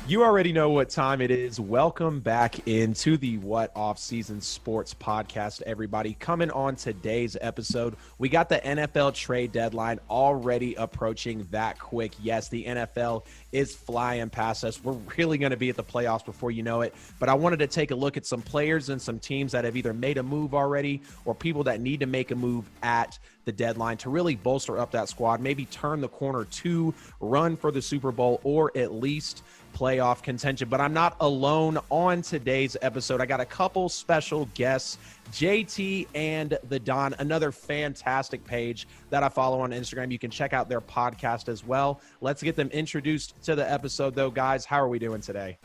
You already know what time it is. Welcome back into the What Offseason Sports Podcast, everybody. Coming on today's episode, we got the NFL trade deadline already approaching that quick. Yes, the NFL is flying past us. We're really going to be at the playoffs before you know it. But I wanted to take a look at some players and some teams that have either made a move already or people that need to make a move at the deadline to really bolster up that squad, maybe turn the corner to run for the Super Bowl or at least playoff contention. But I'm not alone on today's episode. I got a couple special guests, JT and the Don, another fantastic page that I follow on Instagram. You can check out their podcast as well. Let's get them introduced to the episode, though. Guys, how are we doing today?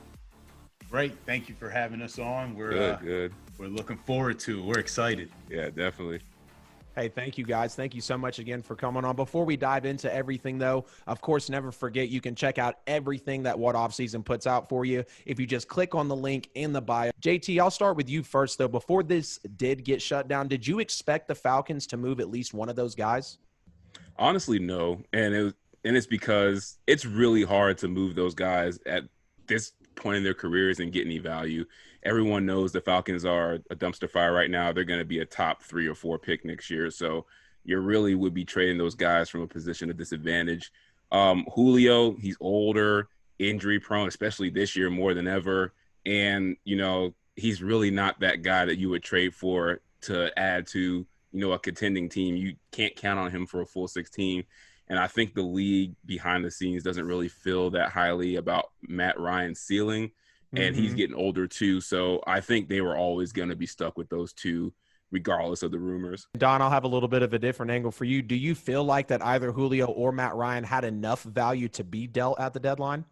Great. Thank you for having us on. We're good. We're looking forward to it. We're excited. Yeah, definitely. Hey, thank you, guys. Thank you so much again for coming on. Before we dive into everything, though, of course, never forget you can check out everything that What Offseason puts out for you if you just click on the link in the bio. JT, I'll start with you first, though. Before this did get shut down, did you expect the Falcons to move at least one of those guys? Honestly, no. And it's because it's really hard to move those guys at this point in their careers and get any value. Everyone knows the Falcons are a dumpster fire right now. They're going to be a top 3 or 4 pick next year. So you really would be trading those guys from a position of disadvantage. Julio, he's older, injury prone, especially this year more than ever. And, he's really not that guy that you would trade for to add to, a contending team. You can't count on him for a full 16. And I think the league behind the scenes doesn't really feel that highly about Matt Ryan's ceiling. And he's getting older too. So I think they were always going to be stuck with those two, regardless of the rumors. Don, I'll have a little bit of a different angle for you. Do you feel like that either Julio or Matt Ryan had enough value to be dealt at the deadline?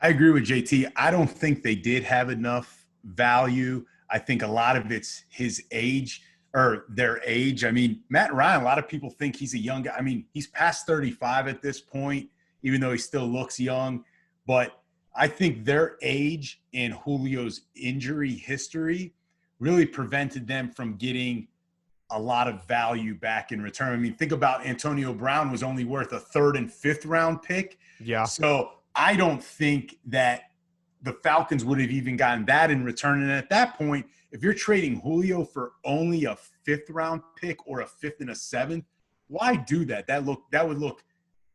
I agree with JT. I don't think they did have enough value. I think a lot of it's his age or their age. I mean, Matt Ryan, a lot of people think he's a young guy. I mean, he's past 35 at this point, even though he still looks young. But I think their age and Julio's injury history really prevented them from getting a lot of value back in return. I mean, think about Antonio Brown was only worth a 3rd and 5th round pick. Yeah. So I don't think that the Falcons would have even gotten that in return. And at that point, if you're trading Julio for only a 5th round pick or a 5th and a 7th, why do that? That would look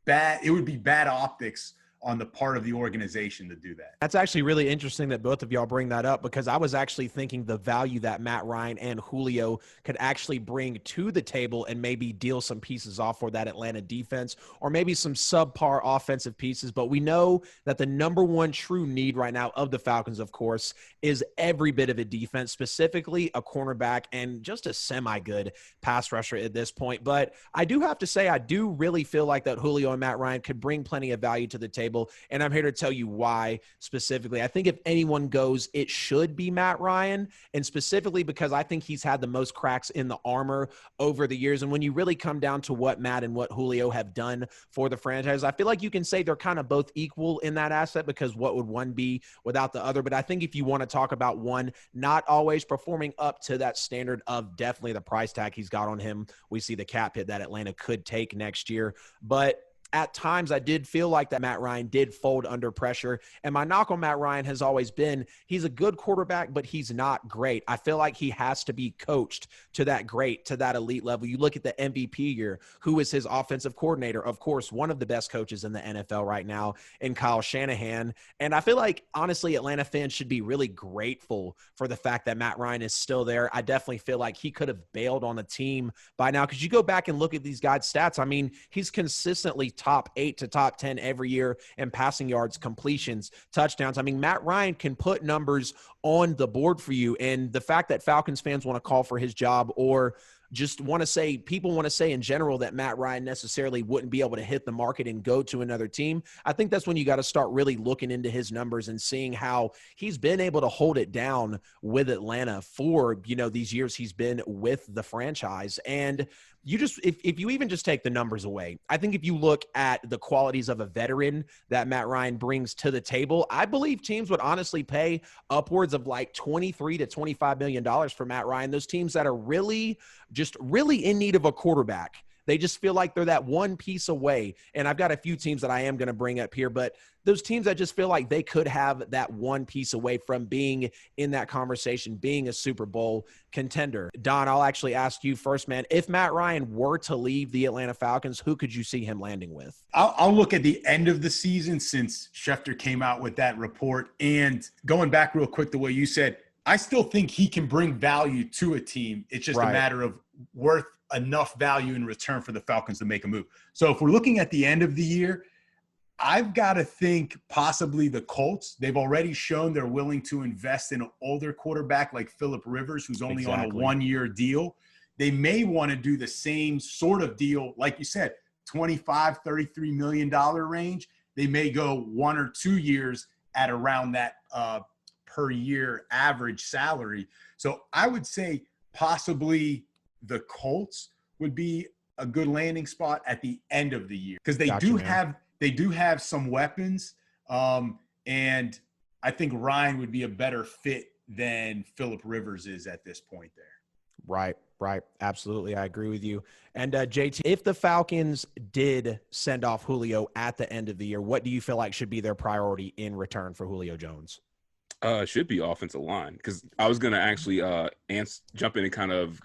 bad. It would be bad optics on the part of the organization to do that. That's actually really interesting that both of y'all bring that up, because I was actually thinking the value that Matt Ryan and Julio could actually bring to the table and maybe deal some pieces off for that Atlanta defense or maybe some subpar offensive pieces. But we know that the number one true need right now of the Falcons, of course, is every bit of a defense, specifically a cornerback and just a semi-good pass rusher at this point. But I do have to say, I do really feel like that Julio and Matt Ryan could bring plenty of value to the table. And I'm here to tell you why specifically. I think if anyone goes, it should be Matt Ryan, and specifically because I think he's had the most cracks in the armor over the years. And when you really come down to what Matt and what Julio have done for the franchise, I feel like you can say they're kind of both equal in that asset, because what would one be without the other? But I think if you want to talk about one not always performing up to that standard of definitely the price tag he's got on him, we see the cap hit that Atlanta could take next year. But at times, I did feel like that Matt Ryan did fold under pressure. And my knock on Matt Ryan has always been he's a good quarterback, but he's not great. I feel like he has to be coached to that great, to that elite level. You look at the MVP year, who is his offensive coordinator? Of course, one of the best coaches in the NFL right now in Kyle Shanahan. And I feel like, honestly, Atlanta fans should be really grateful for the fact that Matt Ryan is still there. I definitely feel like he could have bailed on the team by now, because you go back and look at these guys' stats. I mean, he's consistently top 8 to top 10 every year in passing yards, completions, touchdowns. I mean, Matt Ryan can put numbers on the board for you. And the fact that Falcons fans want to call for his job, or just want to say, people want to say in general that Matt Ryan necessarily wouldn't be able to hit the market and go to another team, I think that's when you got to start really looking into his numbers and seeing how he's been able to hold it down with Atlanta for, these years he's been with the franchise. And you just, if you even just take the numbers away, I think if you look at the qualities of a veteran that Matt Ryan brings to the table, I believe teams would honestly pay upwards of like $23 to $25 million for Matt Ryan. Those teams that are really in need of a quarterback, They just feel like they're that one piece away. And I've got a few teams that I am going to bring up here, but those teams that just feel like they could have that one piece away from being in that conversation, being a Super Bowl contender. Don, I'll actually ask you first, man. If Matt Ryan were to leave the Atlanta Falcons, who could you see him landing with? I'll look at the end of the season since Schefter came out with that report. And going back real quick, the way you said, I still think he can bring value to a team. It's just a matter of worth enough value in return for the Falcons to make a move. So if we're looking at the end of the year, I've got to think possibly the Colts. They've already shown they're willing to invest in an older quarterback like Phillip Rivers, who's only on a one-year deal. They may want to do the same sort of deal, like you said, $25, $33 million range. They may go 1 or 2 years at around that per year average salary. So I would say possibly the Colts would be a good landing spot at the end of the year, because they do have some weapons. And I think Ryan would be a better fit than Phillip Rivers is at this point there. Right. Absolutely. I agree with you. And JT, if the Falcons did send off Julio at the end of the year, what do you feel like should be their priority in return for Julio Jones? Should be offensive line, because I was going to actually jump in and kind of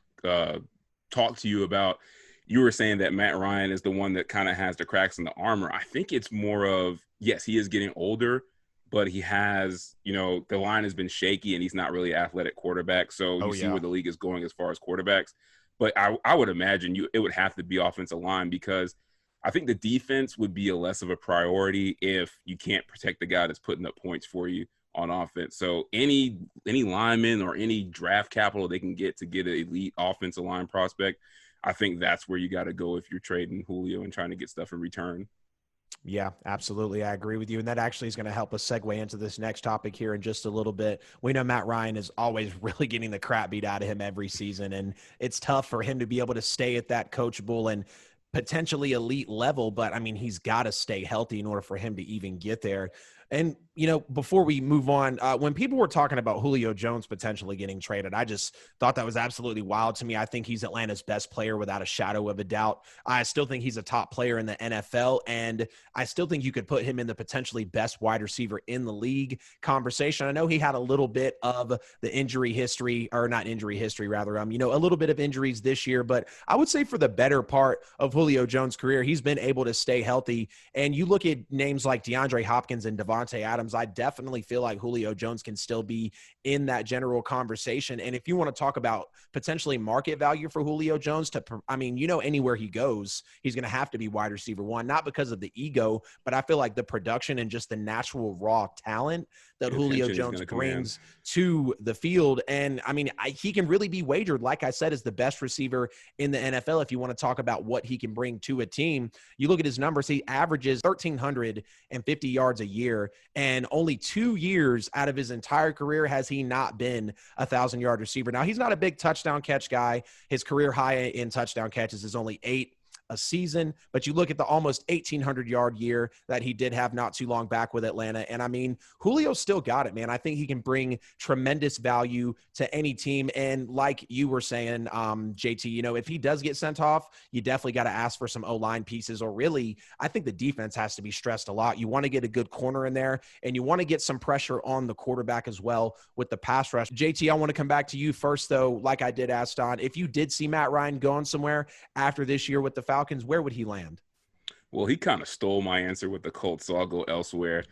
talk to you about, you were saying that Matt Ryan is the one that kind of has the cracks in the armor. I think it's more of, yes, he is getting older, but he has, the line has been shaky and he's not really an athletic quarterback. So you see where the league is going as far as quarterbacks. But I would imagine it would have to be offensive line, because I think the defense would be less of a priority if you can't protect the guy that's putting up points for you on offense. So any lineman or any draft capital they can get to get an elite offensive line prospect, I think that's where you got to go if you're trading Julio and trying to get stuff in return. Yeah, absolutely. I agree with you. And that actually is going to help us segue into this next topic here in just a little bit. We know Matt Ryan is always really getting the crap beat out of him every season, and it's tough for him to be able to stay at that coachable and potentially elite level. But I mean, he's got to stay healthy in order for him to even get there. And, before we move on, when people were talking about Julio Jones potentially getting traded, I just thought that was absolutely wild to me. I think he's Atlanta's best player without a shadow of a doubt. I still think he's a top player in the NFL, and I still think you could put him in the potentially best wide receiver in the league conversation. I know he had a little bit of the injury history, or not injury history, rather, a little bit of injuries this year, but I would say for the better part of Julio Jones' career, he's been able to stay healthy. And you look at names like DeAndre Hopkins and Devontae Adams, I definitely feel like Julio Jones can still be in that general conversation. And if you want to talk about potentially market value for Julio Jones, anywhere he goes, he's going to have to be wide receiver one, not because of the ego, but I feel like the production and just the natural raw talent that Julio Jones brings to the field. And he can really be wagered, like I said, as the best receiver in the NFL. If you want to talk about what he can bring to a team, you look at his numbers, he averages 1,350 yards a year, and only 2 years out of his entire career has he not been a 1,000-yard receiver. Now, he's not a big touchdown catch guy. His career high in touchdown catches is only 8 a season, but you look at the almost 1,800-yard year that he did have not too long back with Atlanta, and Julio still got it, man. I think he can bring tremendous value to any team, and like you were saying, JT, if he does get sent off, you definitely got to ask for some O-line pieces, or really, I think the defense has to be stressed a lot. You want to get a good corner in there, and you want to get some pressure on the quarterback as well with the pass rush. JT, I want to come back to you first, though, like I did ask Don, if you did see Matt Ryan going somewhere after this year with the Falcons, where would he land? Well, he kind of stole my answer with the Colts, so I'll go elsewhere.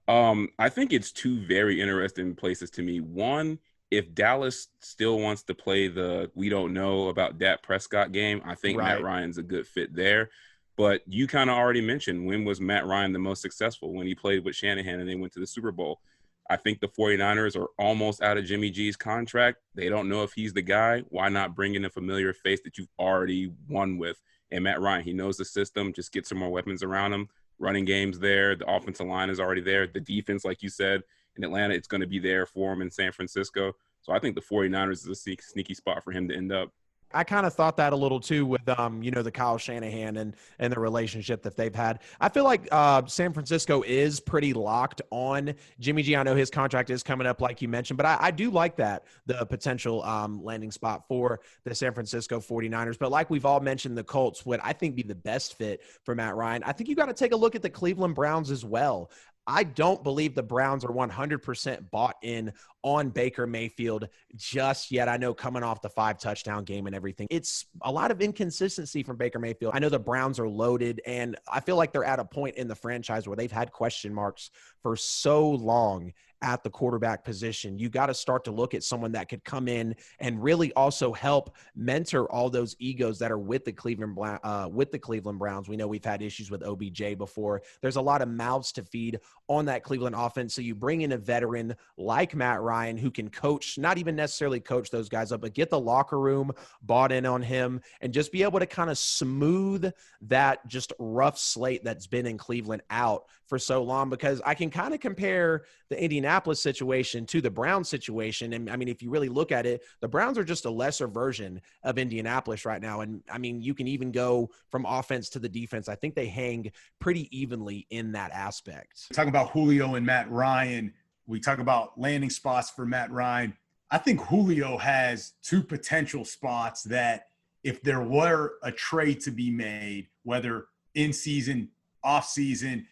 I think it's two very interesting places to me. One, if Dallas still wants to play the we don't know about Dak Prescott game, I think Matt Ryan's a good fit there. But you kind of already mentioned, when was Matt Ryan the most successful? When he played with Shanahan and they went to the Super Bowl. I think the 49ers are almost out of Jimmy G's contract. They don't know if he's the guy. Why not bring in a familiar face that you've already won with? And Matt Ryan, he knows the system. Just get some more weapons around him. Running game's there. The offensive line is already there. The defense, like you said, in Atlanta, it's going to be there for him in San Francisco. So I think the 49ers is a sneaky spot for him to end up. I kind of thought that a little too with the Kyle Shanahan and the relationship that they've had. I feel like San Francisco is pretty locked on Jimmy G. I know his contract is coming up, like you mentioned, but I do like that, the potential landing spot for the San Francisco 49ers. But like we've all mentioned, the Colts would, I think, be the best fit for Matt Ryan. I think you got to take a look at the Cleveland Browns as well. I don't believe the Browns are 100% bought in on Baker Mayfield just yet. I know coming off the 5-touchdown game and everything, it's a lot of inconsistency from Baker Mayfield. I know the Browns are loaded, and I feel like they're at a point in the franchise where they've had question marks for so long at the quarterback position. You got to start to look at someone that could come in and really also help mentor all those egos that are with the Cleveland Browns. We know we've had issues with OBJ before. There's a lot of mouths to feed on that Cleveland offense. So you bring in a veteran like Matt Ryan who can coach, not even necessarily coach those guys up, but get the locker room bought in on him and just be able to kind of smooth that just rough slate that's been in Cleveland out for so long. Because I can kind of compare the Indianapolis situation to the Browns situation. And I mean, if you really look at it, the Browns are just a lesser version of Indianapolis right now. And I mean, you can even go from offense to the defense. I think they hang pretty evenly in that aspect. Talking about Julio and Matt Ryan, we talk about landing spots for Matt Ryan. I think Julio has two potential spots that if there were a trade to be made, whether in season, off season,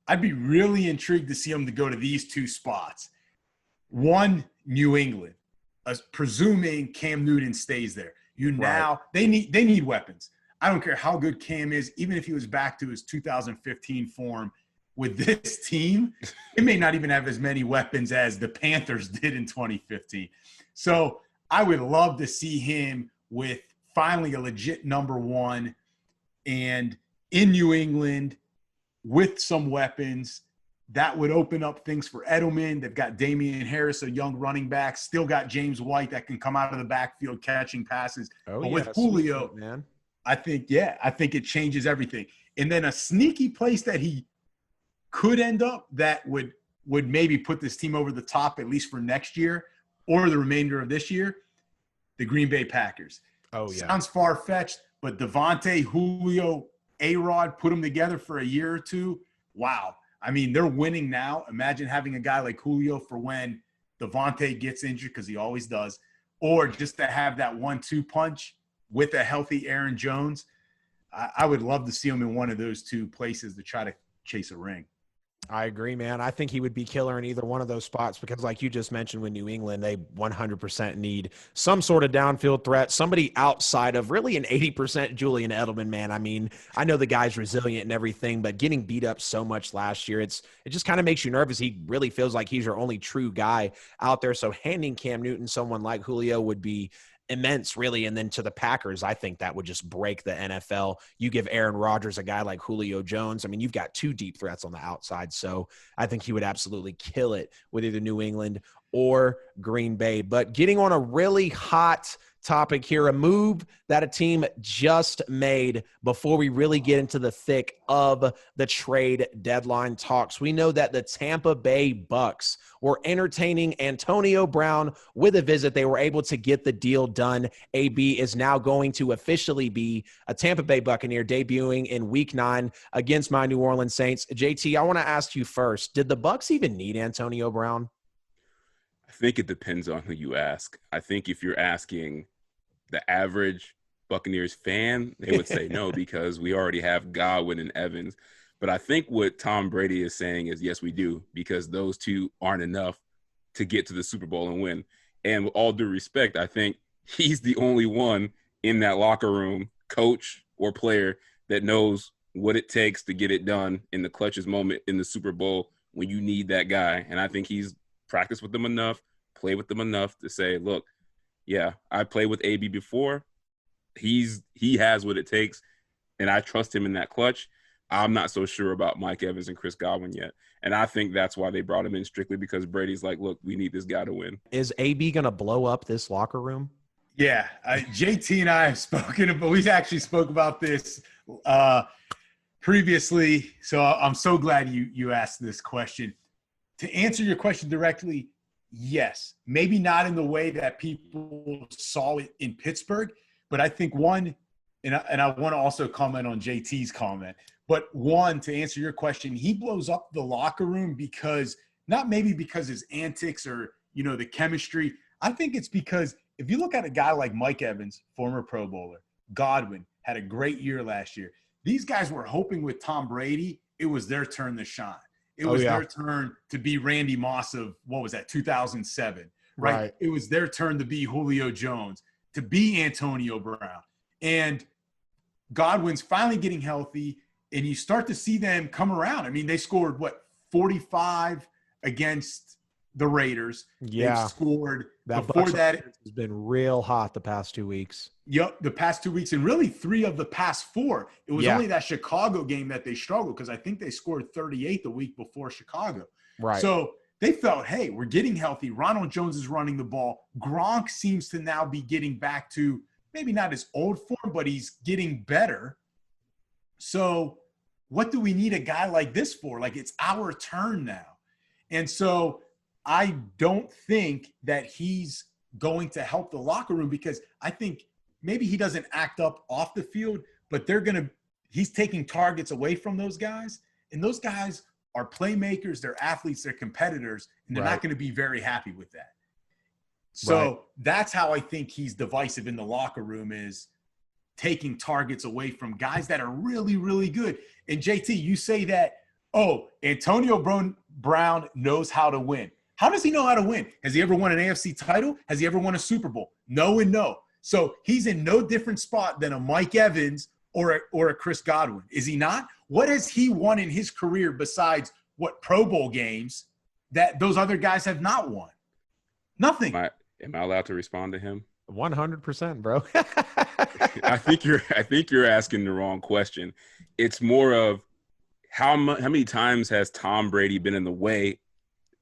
I'd be really intrigued to see him to go to these two spots. One, New England, presuming Cam Newton stays there. They need weapons. I don't care how good Cam is, even if he was back to his 2015 form with this team, it may not even have as many weapons as the Panthers did in 2015. So I would love to see him with finally a legit number one and in New England with some weapons. That would open up things for Edelman. They've got Damian Harris, a young running back, still got James White that can come out of the backfield catching passes. But with Julio, man, I think it changes everything. And then a sneaky place that he could end up that would maybe put this team over the top, at least for next year or the remainder of this year, the Green Bay Packers. Oh, yeah. Sounds far-fetched, but Devontae, Julio, A-Rod, put them together for a year or two. Wow. I mean, they're winning now. Imagine having a guy like Julio for when Devontae gets injured, because he always does, or just to have that 1-2 punch with a healthy Aaron Jones. I would love to see him in one of those two places to try to chase a ring. I agree, man. I think he would be killer in either one of those spots because, like you just mentioned, with New England, they 100% need some sort of downfield threat, somebody outside of really an 80% Julian Edelman, man. I mean, I know the guy's resilient and everything, but getting beat up so much last year, it just kind of makes you nervous. He really feels like he's your only true guy out there. So handing Cam Newton someone like Julio would be immense, really. And then to the Packers, I think that would just break the NFL. You give Aaron Rodgers a guy like Julio Jones. I mean, you've got two deep threats on the outside. So I think he would absolutely kill it with either New England or Green Bay. But getting on a really hot topic here, a move that a team just made before we really get into the thick of the trade deadline talks. We know that the Tampa Bay Bucks were entertaining Antonio Brown with a visit. They were able to get the deal done. AB is now going to officially be a Tampa Bay Buccaneer, debuting in Week 9 against my New Orleans Saints. JT, I want to ask you first, did the Bucks even need Antonio Brown? I think it depends on who you ask. I think if you're asking the average Buccaneers fan, they would say no, because we already have Godwin and Evans. But I think what Tom Brady is saying is, yes, we do, because those two aren't enough to get to the Super Bowl and win. And with all due respect, I think he's the only one in that locker room, coach or player, that knows what it takes to get it done in the clutchest moment in the Super Bowl when you need that guy. And I think he's practiced with them enough, played with them enough to say, look, yeah, I played with AB before. He has what it takes, and I trust him in that clutch. I'm not so sure about Mike Evans and Chris Godwin yet. And I think that's why they brought him in, strictly because Brady's like, look, we need this guy to win. Is AB going to blow up this locker room? Yeah, JT and I have spoken, but we've actually spoke about this previously. So I'm so glad you asked this question. To answer your question directly, yes, maybe not in the way that people saw it in Pittsburgh, But I think one, and I want to also comment on JT's comment, but one, to answer your question, he blows up the locker room because not maybe because his antics or, you know, the chemistry. I think it's because if you look at a guy like Mike Evans, former Pro Bowler, Godwin had a great year last year. These guys were hoping with Tom Brady, it was their turn to shine. It was their turn to be Randy Moss of, what was that, 2007, right? It was their turn to be Julio Jones, to be Antonio Brown. And Godwin's finally getting healthy, and you start to see them come around. I mean, they scored, 45 against the Raiders. Yeah. They scored that before that. Has been real hot the past 2 weeks. Yep, the past 2 weeks, and really 3 of the past 4. It was only that Chicago game that they struggled because I think they scored 38 the week before Chicago. Right. So they felt, hey, we're getting healthy. Ronald Jones is running the ball. Gronk seems to now be getting back to maybe not his old form, but he's getting better. So what do we need a guy like this for? Like, it's our turn now. And so I don't think that he's going to help the locker room because I think maybe he doesn't act up off the field, but he's taking targets away from those guys. And those guys are playmakers, they're athletes, they're competitors, and they're not going to be very happy with that. So that's how I think he's divisive in the locker room, is taking targets away from guys that are really, really good. And JT, you say that, Antonio Brown knows how to win. How does he know how to win? Has he ever won an AFC title? Has he ever won a Super Bowl? No and no. So he's in no different spot than a Mike Evans or a Chris Godwin. Is he not? What has he won in his career besides Pro Bowl games that those other guys have not won? Nothing. Am I allowed to respond to him? 100%, bro. I think you're asking the wrong question. It's more of how many times has Tom Brady been in the way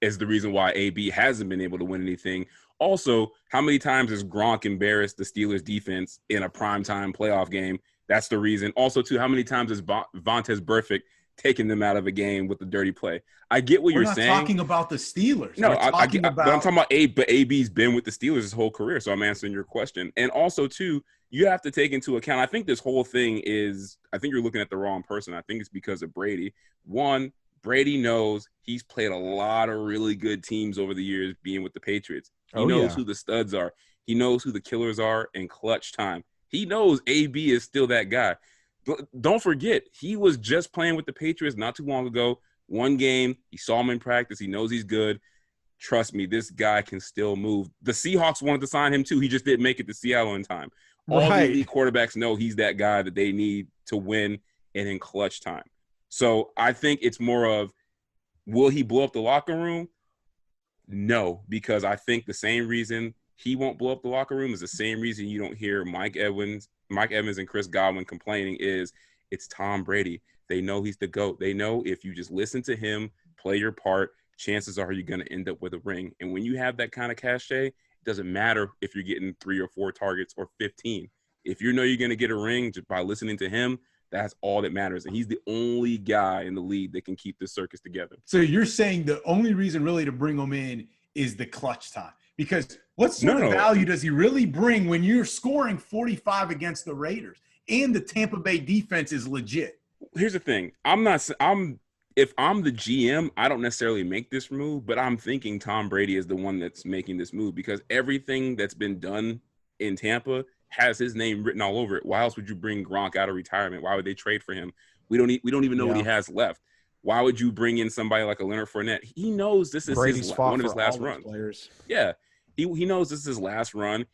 is the reason why AB hasn't been able to win anything. Also, how many times has Gronk embarrassed the Steelers defense in a primetime playoff game? That's the reason. Also, too, how many times has Vontaze Burfict taken them out of a game with the dirty play? I get what you're saying. We're not talking about the Steelers. No, but I'm talking about but AB's been with the Steelers his whole career, so I'm answering your question. And also, too, you have to take into account, I think this whole thing is, I think you're looking at the wrong person. I think it's because of Brady. One, Brady knows he's played a lot of really good teams over the years being with the Patriots. He knows who the studs are. He knows who the killers are in clutch time. He knows AB is still that guy. Don't forget, he was just playing with the Patriots not too long ago. One game, he saw him in practice. He knows he's good. Trust me, this guy can still move. The Seahawks wanted to sign him too. He just didn't make it to Seattle in time. All the elite quarterbacks know he's that guy that they need to win and in clutch time. So I think it's more of, will he blow up the locker room? No, because I think the same reason he won't blow up the locker room is the same reason you don't hear Mike Evans and Chris Godwin complaining is it's Tom Brady. They know he's the GOAT. They know if you just listen to him, play your part, chances are you're going to end up with a ring. And when you have that kind of cachet, it doesn't matter if you're getting 3 or 4 targets or 15. If you know you're going to get a ring just by listening to him, that's all that matters. And he's the only guy in the league that can keep this circus together. So you're saying the only reason really to bring him in is the clutch time. Because what sort of value does he really bring when you're scoring 45 against the Raiders and the Tampa Bay defense is legit? Here's the thing. If I'm the GM, I don't necessarily make this move, but I'm thinking Tom Brady is the one that's making this move because everything that's been done in Tampa has his name written all over it. Why else would you bring Gronk out of retirement? Why would they trade for him? We don't even know what he has left. Why would you bring in somebody like a Leonard Fournette? He knows this is one of his last runs. Yeah, he knows this is his last run.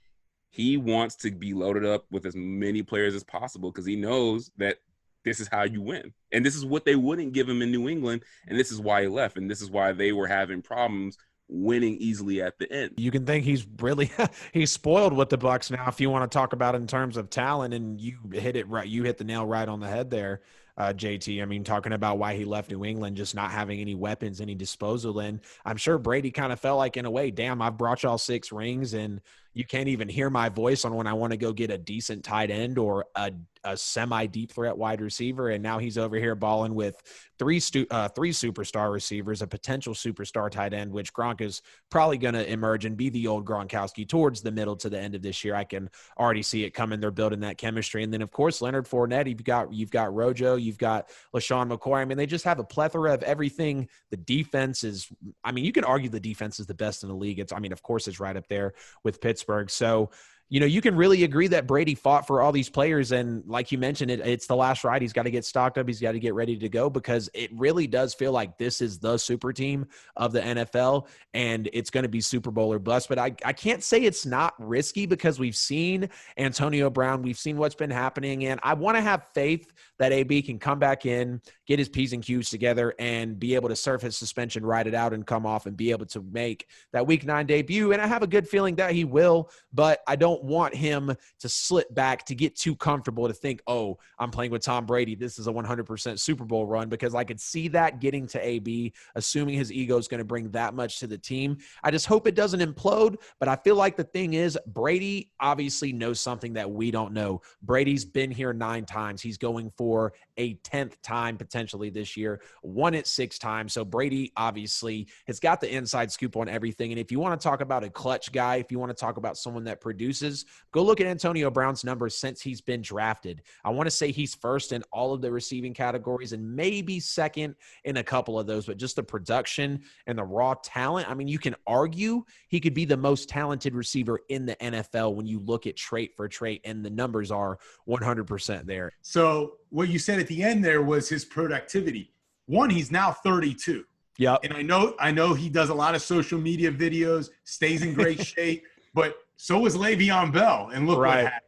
He wants to be loaded up with as many players as possible because he knows that this is how you win. And this is what they wouldn't give him in New England, and this is why he left, and this is why they were having problems winning easily at the end. You can think he's really he's spoiled with the Bucs now if you want to talk about it in terms of talent, and you hit it right. You hit the nail right on the head there. JT. I mean, talking about why he left New England, just not having any weapons, any disposal. And I'm sure Brady kind of felt like, in a way, damn, I've brought y'all 6 rings and you can't even hear my voice on when I want to go get a decent tight end or a semi-deep threat wide receiver. And now he's over here balling with three superstar receivers, a potential superstar tight end, which Gronk is probably going to emerge and be the old Gronkowski towards the middle to the end of this year. I can already see it coming. They're building that chemistry. And then, of course, Leonard Fournette, you've got Rojo, you've got LaShawn McCoy. I mean, they just have a plethora of everything. The defense is, I mean, you can argue the defense is the best in the league. Of course, it's right up there with Pittsburgh. So, you can really agree that Brady fought for all these players. And like you mentioned, it's the last ride. He's got to get stocked up. He's got to get ready to go, because it really does feel like this is the super team of the NFL, and it's going to be Super Bowl or bust. But I can't say it's not risky, because we've seen Antonio Brown. We've seen what's been happening. And I want to have faith that AB can come back in, get his P's and Q's together, and be able to serve his suspension, ride it out, and come off and be able to make that Week 9 debut. And I have a good feeling that he will, but I don't want him to slip back, to get too comfortable, to think, oh, I'm playing with Tom Brady, this is a 100% Super Bowl run, because I could see that getting to AB, assuming his ego is going to bring that much to the team. I just hope it doesn't implode, but I feel like the thing is, Brady obviously knows something that we don't know. Brady's been here 9 times. He's going for a 10th time potentially this year, won it 6 times. So Brady obviously has got the inside scoop on everything. And if you want to talk about a clutch guy, if you want to talk about someone that produces, go look at Antonio Brown's numbers since he's been drafted. I want to say he's first in all of the receiving categories and maybe second in a couple of those, but just the production and the raw talent. I mean, you can argue he could be the most talented receiver in the NFL when you look at trait for trait, and the numbers are 100% there. So what you said at the end there was his productivity. One, he's now 32. Yeah. And I know he does a lot of social media videos, stays in great shape, but so is Le'Veon Bell. And look what happened.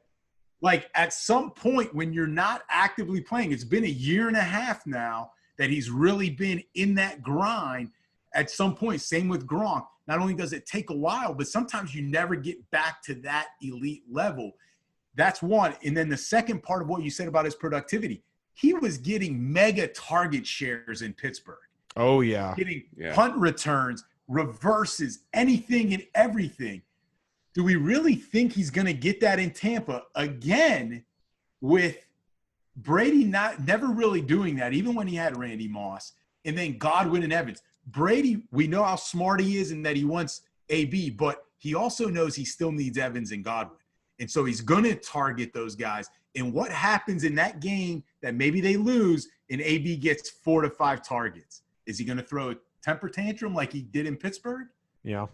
Like, at some point when you're not actively playing, it's been a year and a half now that he's really been in that grind. At some point, same with Gronk, not only does it take a while, but sometimes you never get back to that elite level. That's one. And then the second part of what you said about his productivity, he was getting mega target shares in Pittsburgh. Oh, yeah. Getting punt returns, reverses, anything and everything. Do we really think he's going to get that in Tampa again, with Brady never really doing that, even when he had Randy Moss, and then Godwin and Evans? Brady, we know how smart he is and that he wants AB, but he also knows he still needs Evans and Godwin. And so he's going to target those guys. And what happens in that game that maybe they lose and AB gets 4 to 5 targets? Is he going to throw a temper tantrum like he did in Pittsburgh? Yeah.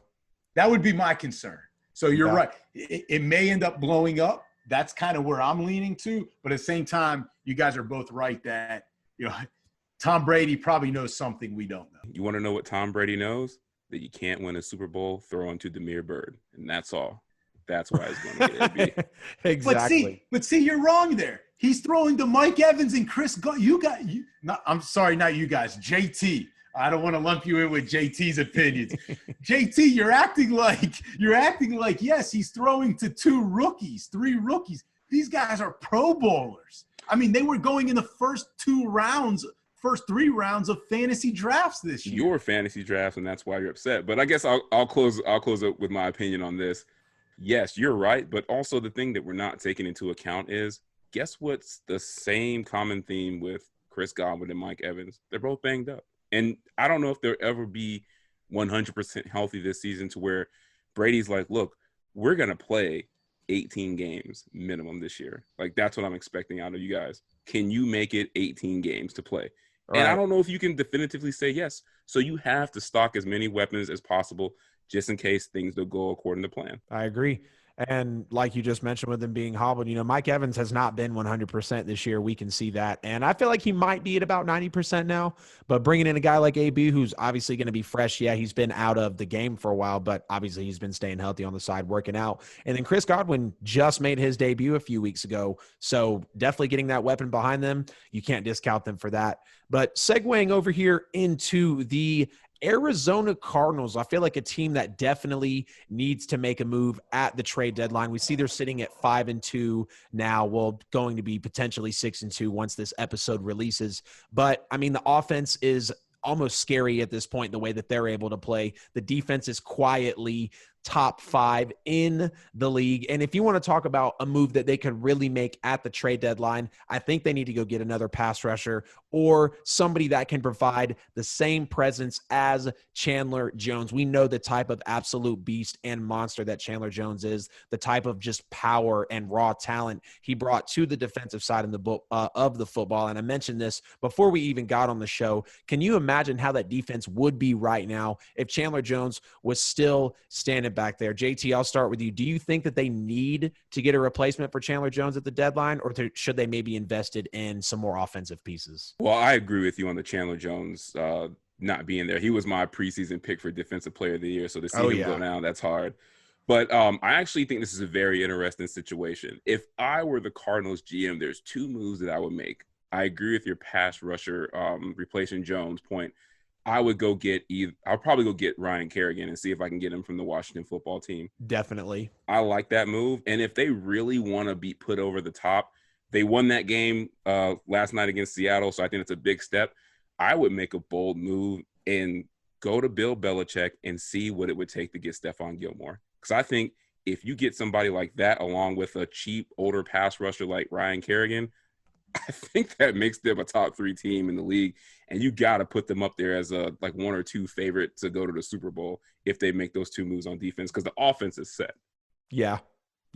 That would be my concern. So you're right. It may end up blowing up. That's kind of where I'm leaning to. But at the same time, you guys are both right that, Tom Brady probably knows something we don't know. You want to know what Tom Brady knows? That you can't win a Super Bowl throwing to Demir Bird. And that's all. That's why it's going to get AB. Exactly. But see, you're wrong there. He's throwing to Mike Evans and Chris I'm sorry, not you guys, JT. I don't want to lump you in with JT's opinions. JT, you're acting like, yes, he's throwing to 3 rookies. These guys are Pro Bowlers. I mean, they were going in the first 3 rounds of fantasy drafts this year. Your fantasy drafts, and that's why you're upset. But I guess I'll close up with my opinion on this. Yes, you're right, but also the thing that we're not taking into account is, guess what's the same common theme with Chris Godwin and Mike Evans? They're both banged up. And I don't know if they'll ever be 100% healthy this season to where Brady's like, look, we're going to play 18 games minimum this year. Like, that's what I'm expecting out of you guys. Can you make it 18 games to play? Right. And I don't know if you can definitively say yes. So you have to stock as many weapons as possible just in case things don't go according to plan. I agree. And like you just mentioned with him being hobbled, Mike Evans has not been 100% this year. We can see that. And I feel like he might be at about 90% now. But bringing in a guy like AB, who's obviously going to be fresh. Yeah, he's been out of the game for a while, but obviously he's been staying healthy on the side, working out. And then Chris Godwin just made his debut a few weeks ago. So definitely getting that weapon behind them. You can't discount them for that. But segueing over here into the Arizona Cardinals, I feel like a team that definitely needs to make a move at the trade deadline. We see they're sitting at 5-2 now. Well, going to be potentially 6-2 once this episode releases. But I mean, the offense is almost scary at this point, the way that they're able to play. The defense is quietly top 5 in the league. And if you want to talk about a move that they could really make at the trade deadline, I think they need to go get another pass rusher or somebody that can provide the same presence as Chandler Jones. We know the type of absolute beast and monster that Chandler Jones is, the type of just power and raw talent he brought to the defensive side of the football. And I mentioned this before we even got on the show. Can you imagine how that defense would be right now if Chandler Jones was still standing back there? JT, I'll start with you. Do you think that they need to get a replacement for Chandler Jones at the deadline, or should they maybe invested in some more offensive pieces? Well, I agree with you on the Chandler Jones not being there. He was my preseason pick for Defensive Player of the Year, so to see him go down, that's hard. But I actually think this is a very interesting situation. If I were the Cardinals GM, there's 2 moves that I would make. I agree with your pass rusher replacing Jones point. I'll probably go get Ryan Kerrigan and see if I can get him from the Washington football team. Definitely. I like that move. And if they really want to be put over the top, they won that game last night against Seattle, so I think it's a big step. I would make a bold move and go to Bill Belichick and see what it would take to get Stephon Gilmore. Because I think if you get somebody like that along with a cheap, older pass rusher like Ryan Kerrigan, I think that makes them a top 3 team in the league, and you got to put them up there as a 1 or 2 favorite to go to the Super Bowl if they make those 2 moves on defense, because the offense is set. Yeah,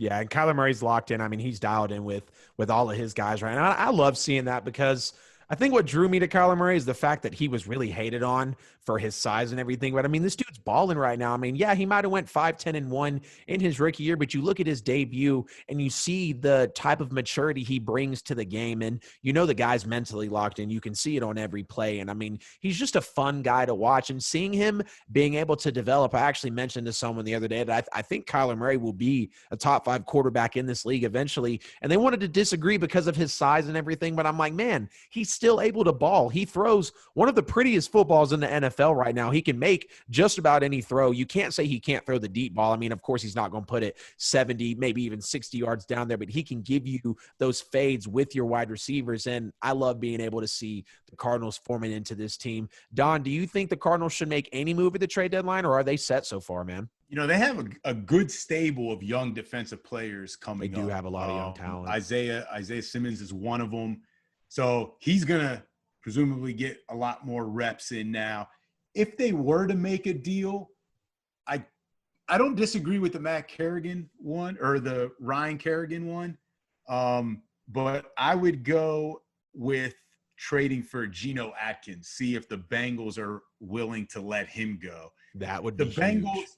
and Kyler Murray's locked in. I mean, he's dialed in with all of his guys right now. I love seeing that because I think what drew me to Kyler Murray is the fact that he was really hated on for his size and everything. But I mean, this dude's balling right now. I mean, yeah, he might have went 5-10-1 in his rookie year, but you look at his debut and you see the type of maturity he brings to the game. And you know the guy's mentally locked in. You can see it on every play. And I mean, he's just a fun guy to watch. And seeing him being able to develop, I actually mentioned to someone the other day that I think Kyler Murray will be a top 5 quarterback in this league eventually. And they wanted to disagree because of his size and everything. But I'm like, man, he's still able to ball. He throws one of the prettiest footballs in the NFL right now. He can make just about any throw. You can't say he can't throw the deep ball. I mean, of course, he's not going to put it 70, maybe even 60 yards down there, but he can give you those fades with your wide receivers. And I love being able to see the Cardinals forming into this team. Don, do you think the Cardinals should make any move at the trade deadline, or are they set so far, man? You know, they have a good stable of young defensive players coming up. They do have a lot of young talent. Isaiah Simmons is one of them. So he's going to presumably get a lot more reps in now. If they were to make a deal, I don't disagree with the Matt Kerrigan one or the Ryan Kerrigan one, but I would go with trading for Geno Atkins, see if the Bengals are willing to let him go. That would be the Bengals. Huge.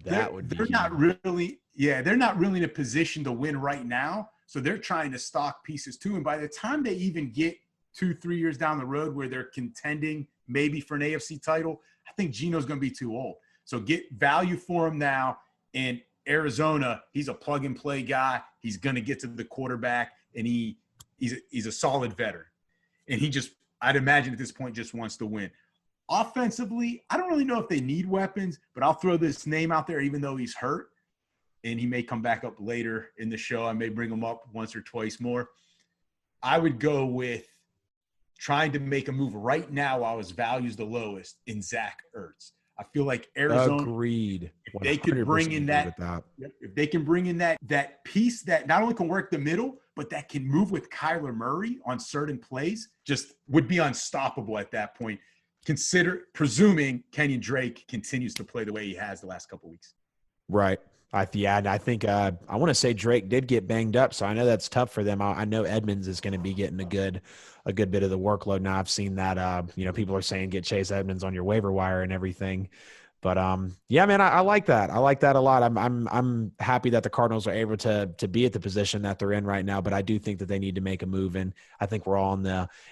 That would be they're huge. not really they're not really in a position to win right now, so they're trying to stock pieces too. And by the time they even get 2-3 years down the road where they're contending maybe for an AFC title, I think Geno's going to be too old. So get value for him now. And Arizona, he's a plug-and-play guy. He's going to get to the quarterback, and he's a solid veteran. And I'd imagine at this point, just wants to win. Offensively, I don't really know if they need weapons, but I'll throw this name out there even though he's hurt, and he may come back up later in the show. I may bring him up once or twice more. I would go with trying to make a move right now while his value is the lowest in Zach Ertz. I feel like Arizona. Agreed. If they could bring in if they can bring in that piece that not only can work the middle, but that can move with Kyler Murray on certain plays, just would be unstoppable at that point. Presuming Kenyon Drake continues to play the way he has the last couple of weeks. Right. I think I want to say Drake did get banged up, so I know that's tough for them. I know Edmonds is going to be getting a good bit of the workload now. I've seen that. People are saying get Chase Edmonds on your waiver wire and everything. But yeah, man, I like that. I like that a lot. I'm happy that the Cardinals are able to be at the position that they're in right now. But I do think that they need to make a move, and I think we're all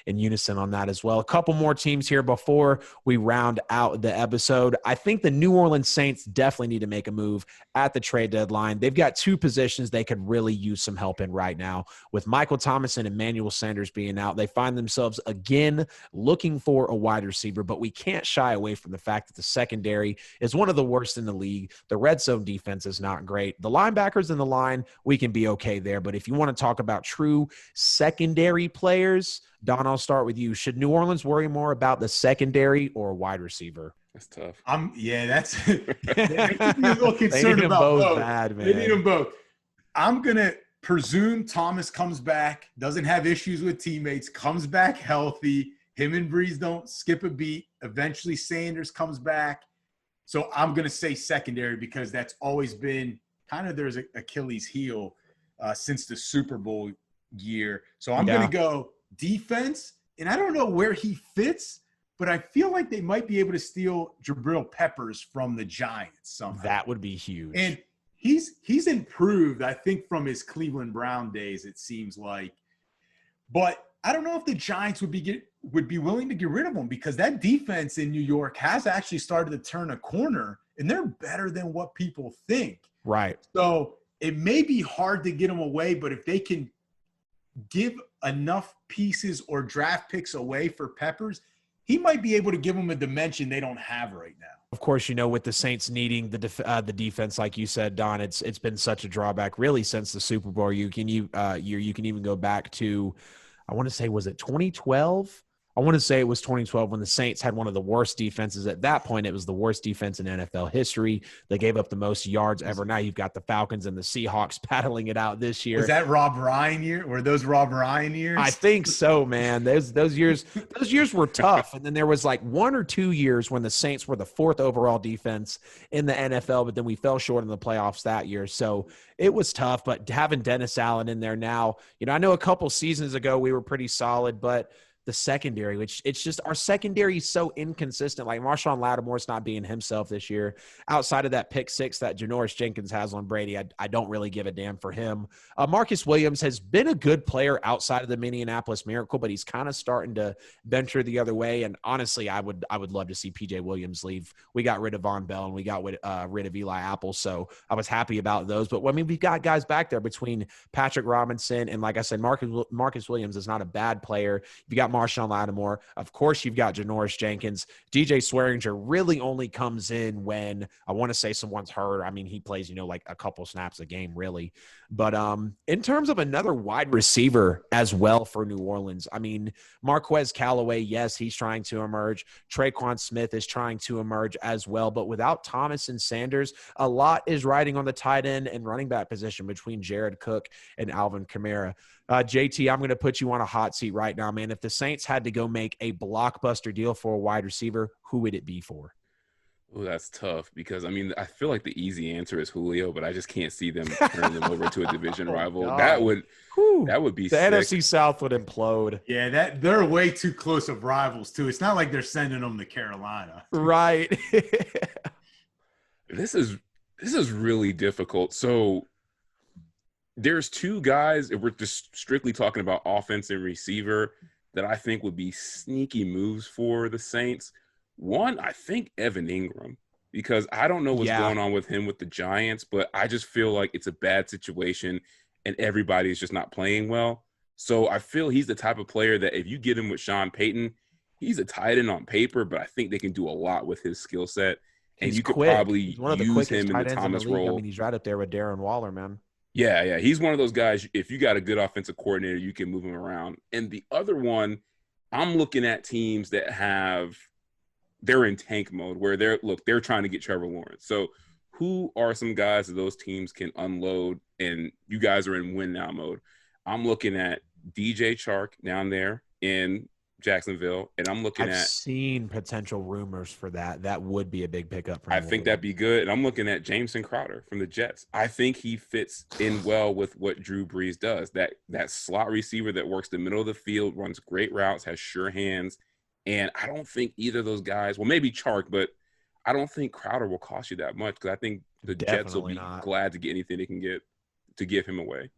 in unison on that as well. A couple more teams here before we round out the episode. I think the New Orleans Saints definitely need to make a move at the trade deadline. They've got two positions they could really use some help in right now. With Michael Thomas and Emmanuel Sanders being out, they find themselves again looking for a wide receiver. But we can't shy away from the fact that the secondary is one of the worst in the league. The red zone defense is not great. The linebackers in the line, we can be okay there. But if you want to talk about true secondary players, Don, I'll start with you. Should New Orleans worry more about the secondary or wide receiver? That's tough. That's they could be a little concerned about both. Bad, man. They need them both. I'm gonna presume Thomas comes back, doesn't have issues with teammates, comes back healthy. Him and Breeze don't skip a beat. Eventually, Sanders comes back. So I'm going to say secondary because that's always been kind of there's Achilles heel since the Super Bowl year. So I'm going to go defense, and I don't know where he fits, but I feel like they might be able to steal Jabril Peppers from the Giants somehow. That would be huge. And he's improved, I think, from his Cleveland Brown days, it seems like. But I don't know if the Giants would be willing to get rid of him because that defense in New York has actually started to turn a corner, and they're better than what people think. Right. So it may be hard to get them away, but if they can give enough pieces or draft picks away for Peppers, he might be able to give them a dimension they don't have right now. Of course, with the Saints needing the defense, like you said, Don, it's been such a drawback really since the Super Bowl. You can even go back to, I want to say, was it 2012? I want to say it was 2012 when the Saints had one of the worst defenses. At that point, it was the worst defense in NFL history. They gave up the most yards ever. Now you've got the Falcons and the Seahawks battling it out this year. Was that Rob Ryan year? Were those Rob Ryan years? I think so, man. Those years were tough. And then there was like 1 or 2 years when the Saints were the 4th overall defense in the NFL, but then we fell short in the playoffs that year. So it was tough. But having Dennis Allen in there now, I know a couple seasons ago we were pretty solid, but the secondary, which it's just our secondary is so inconsistent. Like Marshawn Lattimore's not being himself this year. Outside of that pick 6 that Janoris Jenkins has on Brady, I don't really give a damn for him. Marcus Williams has been a good player outside of the Minneapolis Miracle, but he's kind of starting to venture the other way. And honestly, I would love to see PJ Williams leave. We got rid of Von Bell and we got rid of Eli Apple, so I was happy about those. But we've got guys back there between Patrick Robinson and, like I said, Marcus Williams is not a bad player. You got Marshawn Lattimore. Of course, you've got Janoris Jenkins. DJ Swearinger really only comes in when I want to say someone's hurt. I mean, he plays, like a couple snaps a game, really. But in terms of another wide receiver as well for New Orleans, I mean, Marquez Callaway, yes, he's trying to emerge. Traquan Smith is trying to emerge as well. But without Thomas and Sanders, a lot is riding on the tight end and running back position between Jared Cook and Alvin Kamara. JT, I'm going to put you on a hot seat right now, man. If the Saints had to go make a blockbuster deal for a wide receiver, who would it be for? Oh, that's tough because, I feel like the easy answer is Julio, but I just can't see them turning them over to a division rival. God. That would be the sick. NFC South would implode. Yeah, they're way too close of rivals, too. It's not like they're sending them to Carolina. Right. This is really difficult. So there's 2 guys, if we're just strictly talking about offense and receiver, that I think would be sneaky moves for the Saints. One, I think Evan Ingram, because I don't know what's going on with him with the Giants, but I just feel like it's a bad situation and everybody is just not playing well. So I feel he's the type of player that if you get him with Sean Payton, he's a tight end on paper, but I think they can do a lot with his skill set. And He's you could quick. probably He's one of the use him in tight the ends Thomas league. role. I mean, he's right up there with Darren Waller, man. Yeah. He's one of those guys, if you got a good offensive coordinator, you can move him around. And the other one, I'm looking at teams that they're in tank mode where they're trying to get Trevor Lawrence. So who are some guys that those teams can unload and you guys are in win now mode? I'm looking at DJ Chark down there in Jacksonville, and I've seen potential rumors for that. That would be a big pickup for I think that'd be good. And I'm looking at Jameson Crowder from the Jets. I think he fits in well with what Drew Brees does. That slot receiver that works the middle of the field, runs great routes, has sure hands. And I don't think either of those guys, well, maybe Chark, but I don't think Crowder will cost you that much because I think the Jets will Definitely be not. glad to get anything they can get to give him away.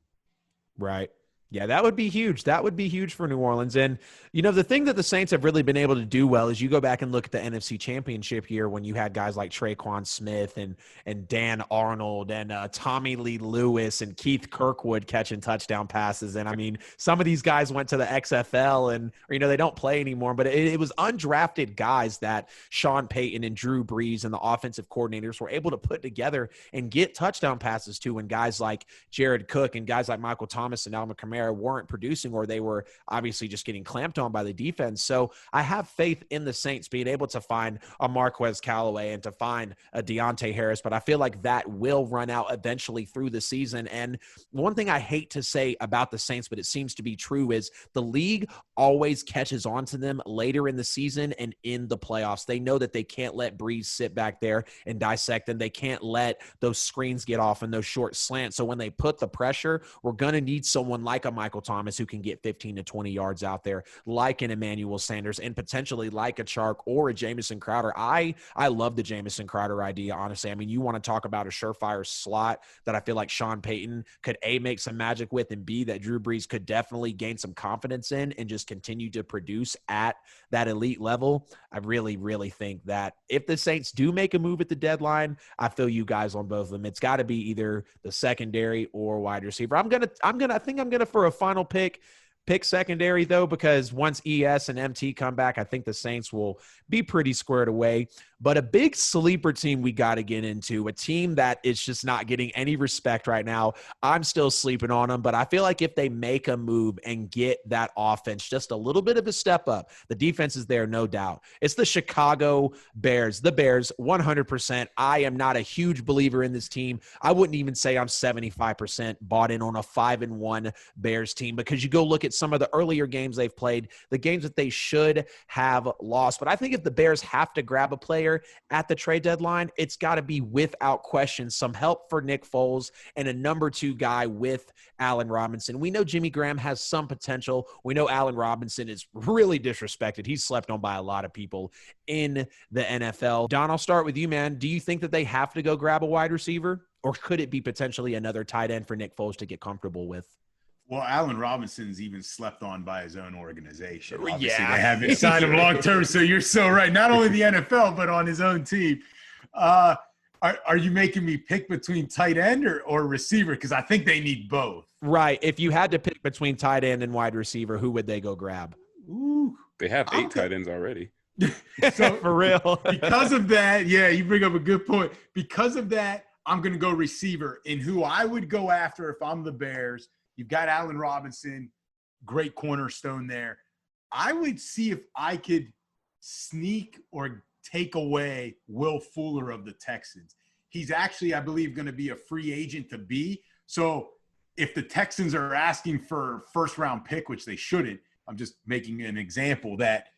Right. Yeah, that would be huge. That would be huge for New Orleans. And, the thing that the Saints have really been able to do well is you go back and look at the NFC Championship year when you had guys like Traquan Smith and Dan Arnold and Tommy Lee Lewis and Keith Kirkwood catching touchdown passes. And, I mean, some of these guys went to the XFL and, they don't play anymore. But it was undrafted guys that Sean Payton and Drew Brees and the offensive coordinators were able to put together and get touchdown passes to when guys like Jared Cook and guys like Michael Thomas and Alvin Kamara weren't producing, or they were obviously just getting clamped on by the defense. So I have faith in the Saints being able to find a Marquez Callaway and to find a Deontay Harris, but I feel like that will run out eventually through the season. And one thing I hate to say about the Saints, but it seems to be true, is the league always catches on to them later in the season and in the playoffs. They know that they can't let Breeze sit back there and dissect them. They can't let those screens get off and those short slants. So when they put the pressure, we're going to need someone like a Michael Thomas who can get 15 to 20 yards out there, like an Emmanuel Sanders, and potentially like a Chark or a Jamison Crowder. I love the Jamison Crowder idea, honestly. I mean, you want to talk about a surefire slot that I feel like Sean Payton could A, make some magic with, and B, that Drew Brees could definitely gain some confidence in and just continue to produce at that elite level. I really, really think that if the Saints do make a move at the deadline, I feel you guys on both of them. It's got to be either the secondary or wide receiver. I think I'm gonna for a final pick secondary, though, because once ES and MT come back, I think the Saints will be pretty squared away. But a big sleeper team we got to get into, a team that is just not getting any respect right now. I'm still sleeping on them, but I feel like if they make a move and get that offense just a little bit of a step up, the defense is there, no doubt. It's the Chicago Bears. The Bears, 100%. I am not a huge believer in this team. I wouldn't even say I'm 75% bought in on a 5-1 Bears team, because you go look at some of the earlier games they've played, the games that they should have lost. But I think if the Bears have to grab a player at the trade deadline, it's got to be without question some help for Nick Foles and a number 2 guy with Allen Robinson. We know Jimmy Graham has some potential. We know Allen Robinson is really disrespected. He's slept on by a lot of people in the NFL. Don, I'll start with you, man. Do you think that they have to go grab a wide receiver, or could it be potentially another tight end for Nick Foles to get comfortable with? Well, Allen Robinson's even slept on by his own organization. Obviously, Yeah. they haven't signed him long-term, so you're so right. Not only the NFL, but on his own team. Are you making me pick between tight end or receiver? Because I think they need both. Right. If you had to pick between tight end and wide receiver, who would they go grab? Ooh. They have 8 tight ends already. So For real. Because of that, yeah, you bring up a good point. Because of that, I'm going to go receiver. And who I would go after if I'm the Bears, you've got Allen Robinson, great cornerstone there. I would see if I could sneak or take away Will Fuller of the Texans. He's actually, I believe, going to be a free agent to be. So if the Texans are asking for first-round pick, which they shouldn't, I'm just making an example, that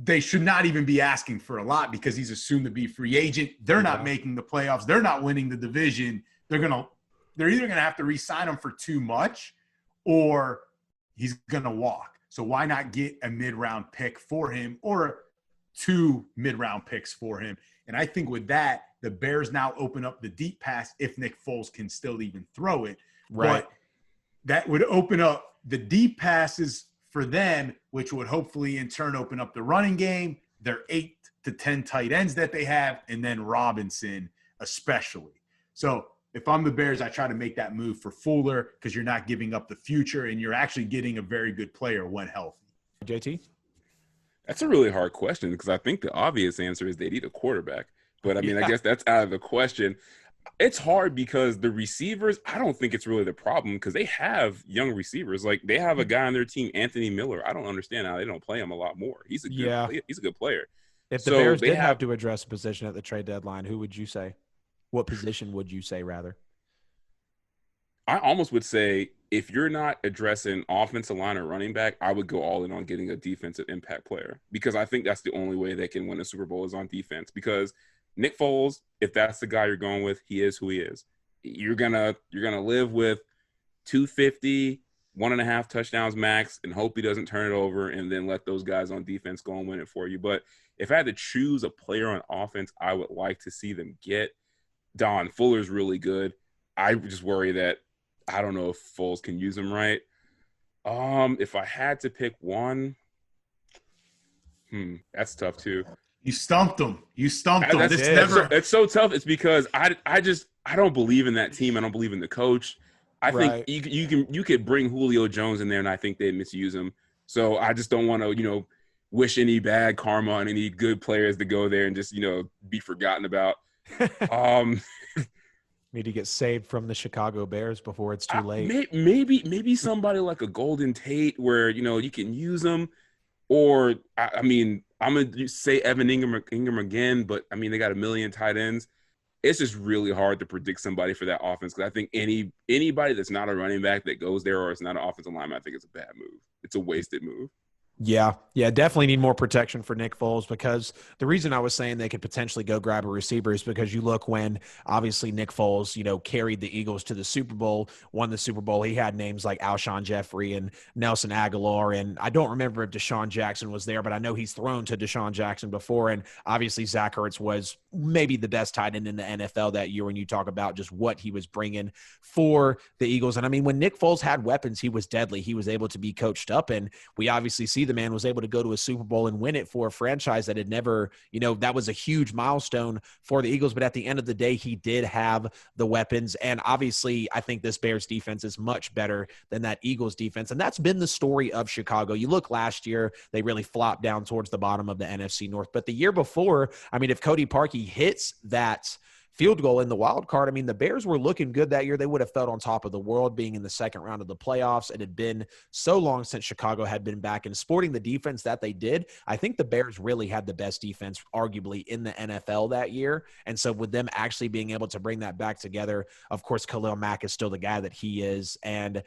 they should not even be asking for a lot because he's assumed to be free agent. They're not making the playoffs. They're not winning the division. They're either going to have to re-sign him for too much or he's going to walk. So why not get a mid-round pick for him or 2 mid-round picks for him? And I think with that, the Bears now open up the deep pass if Nick Foles can still even throw it. Right. But that would open up the deep passes for them, which would hopefully in turn open up the running game, their 8 to 10 tight ends that they have, and then Robinson especially. So if I'm the Bears, I try to make that move for Fuller because you're not giving up the future and you're actually getting a very good player when healthy. JT? That's a really hard question because I think the obvious answer is they need a quarterback. But, I mean, Yeah. I guess that's out of the question. It's hard because the receivers, I don't think it's really the problem because they have young receivers. Like, they have a guy on their team, Anthony Miller. I don't understand how they don't play him a lot more. He's a good player. If the Bears did have to address a position at the trade deadline, who would you say? What position would you say, rather? I almost would say if you're not addressing offensive line or running back, I would go all in on getting a defensive impact player because I think that's the only way they can win a Super Bowl is on defense. Because Nick Foles, if that's the guy you're going with, he is who he is. You're gonna live with 250, 1.5 touchdowns max and hope he doesn't turn it over and then let those guys on defense go and win it for you. But if I had to choose a player on offense I would like to see them get, Don Fuller's really good. I just worry that I don't know if Foles can use him right. If I had to pick one, that's tough too. You stumped them. It's so tough. It's because I don't believe in that team. I don't believe in the coach. I think you could bring Julio Jones in there, and I think they'd misuse him. So I just don't want to, wish any bad karma on any good players to go there and just, be forgotten about. Need to get saved from the Chicago Bears before it's too late. Maybe somebody like a Golden Tate where, you can use them. Or, I'm going to say Evan Ingram again, but, they got a million tight ends. It's just really hard to predict somebody for that offense because I think anybody that's not a running back that goes there or it's not an offensive lineman, I think it's a bad move. It's a wasted move. Yeah, definitely need more protection for Nick Foles because the reason I was saying they could potentially go grab a receiver is because you look when obviously Nick Foles, carried the Eagles to the Super Bowl, won the Super Bowl. He had names like Alshon Jeffrey and Nelson Aguilar, and I don't remember if Deshaun Jackson was there, but I know he's thrown to Deshaun Jackson before, and obviously Zach Ertz was maybe the best tight end in the NFL that year when you talk about just what he was bringing for the Eagles. And when Nick Foles had weapons, he was deadly. He was able to be coached up, and we obviously see the man was able to go to a Super Bowl and win it for a franchise that had never, that was a huge milestone for the Eagles. But at the end of the day, he did have the weapons. And obviously, I think this Bears defense is much better than that Eagles defense. And that's been the story of Chicago. You look last year, they really flopped down towards the bottom of the NFC North. But the year before, if Cody Parkey hits that field goal in the wild card, the Bears were looking good that year. They would have felt on top of the world being in the second round of the playoffs. It had been so long since Chicago had been back and sporting the defense that they did. I think the Bears really had the best defense arguably in the NFL that year. And so with them actually being able to bring that back together, of course, Khalil Mack is still the guy that he is. And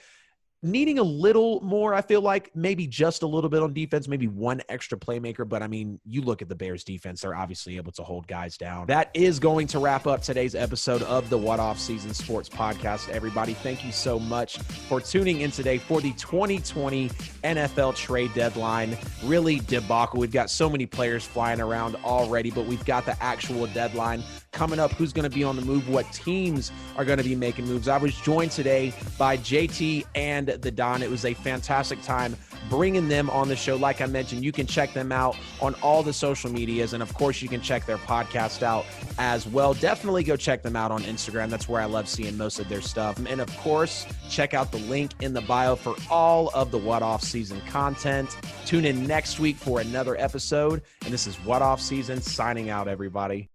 needing a little more, I feel like maybe just a little bit on defense, maybe one extra playmaker. But you look at the Bears defense, they're obviously able to hold guys down. That is going to wrap up today's episode of the What Off Season Sports Podcast. Everybody, thank you so much for tuning in today for the 2020 NFL trade deadline. Really debacle. We've got so many players flying around already, but we've got the actual deadline coming up. Who's going to be on the move? What teams are going to be making moves? I was joined today by JT and the Don. It was a fantastic time bringing them on the show. Like I mentioned, you can check them out on all the social medias, and of course you can check their podcast out as well. Definitely go check them out on Instagram. That's where I love seeing most of their stuff. And of course, check out the link in the bio for all of the What Off Season content. Tune in next week for another episode. And this is What Off Season signing out, everybody.